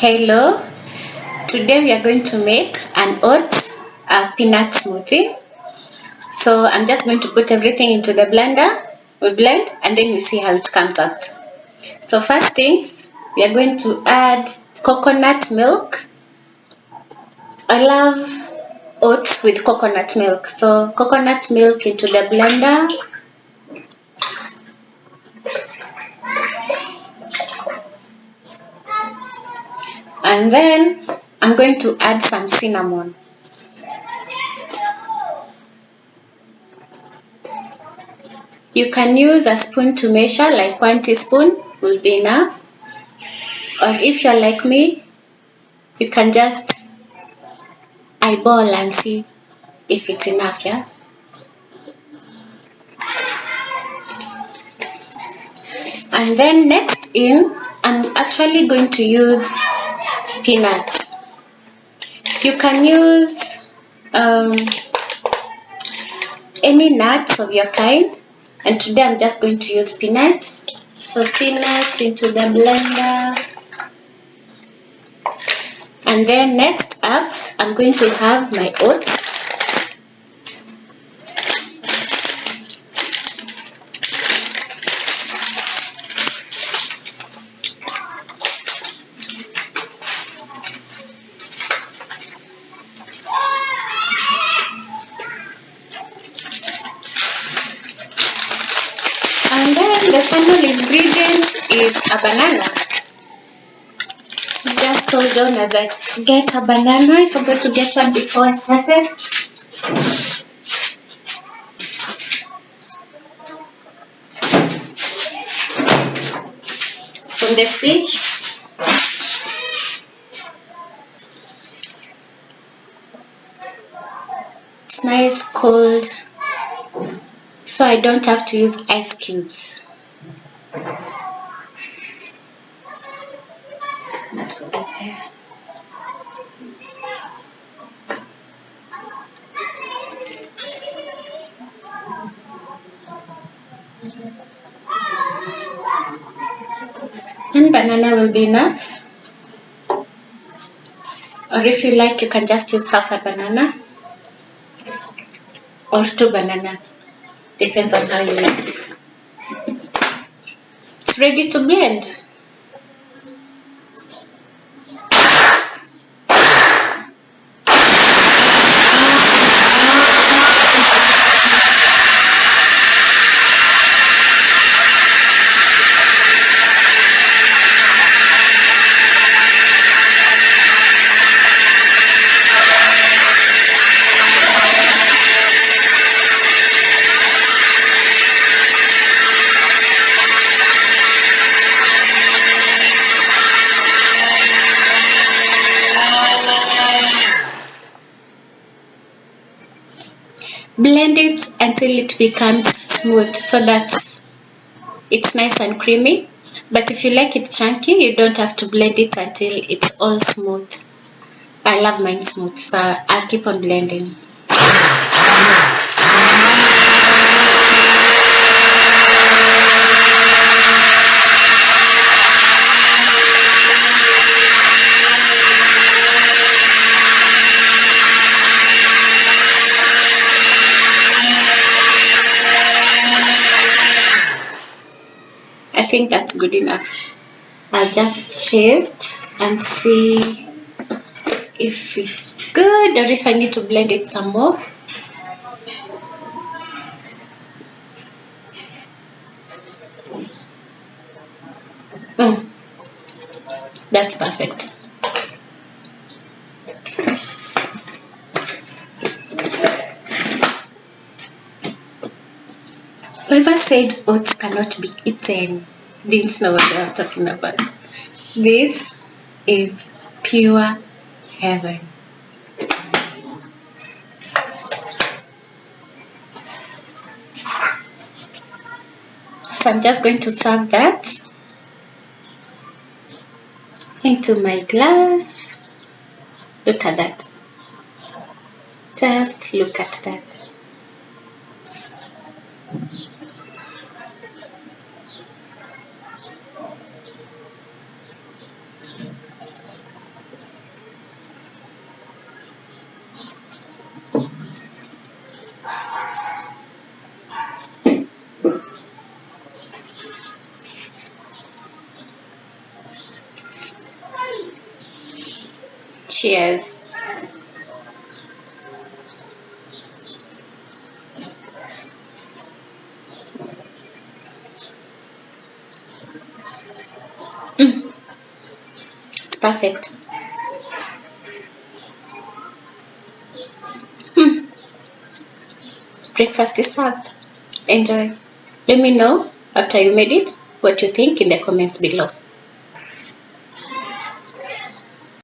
Hello, today we are going to make an oat peanut smoothie. So I'm just going to put everything into the blender, we blend, and then we see how it comes out. So first things, we are going to add coconut milk. I love oats with coconut milk. So coconut milk into the blender. And then I'm going to add some cinnamon. You can use a spoon to measure, like 1 teaspoon will be enough. Or if you're like me, you can just eyeball and see if it's enough, yeah? And then next I'm actually going to use peanuts. You can use any nuts of your kind, and today I'm just going to use peanuts. So peanuts into the blender. And then next up, I'm going to have my oats. And then the final ingredient is a banana. Just hold on as I get a banana. I forgot to get one before I started. From the fridge. It's nice cold, so I don't have to use ice cubes. One banana will be enough. Or if you like, you can just use half a banana or 2 bananas. Depends on how you like it. It's ready to blend. Blend it until it becomes smooth so that it's nice and creamy. But if you like it chunky, you don't have to blend it until it's all smooth. I love mine smooth, so I'll keep on blending. I think that's good enough. I'll just taste and see if it's good or if I need to blend it some more. That's perfect. Whoever said oats cannot be eaten didn't know what they were talking about. This is pure heaven. So I'm just going to serve that into my glass. Look at that. Just look at that. Cheers. It's perfect. Breakfast is served. Enjoy. Let me know after you made it what you think in the comments below.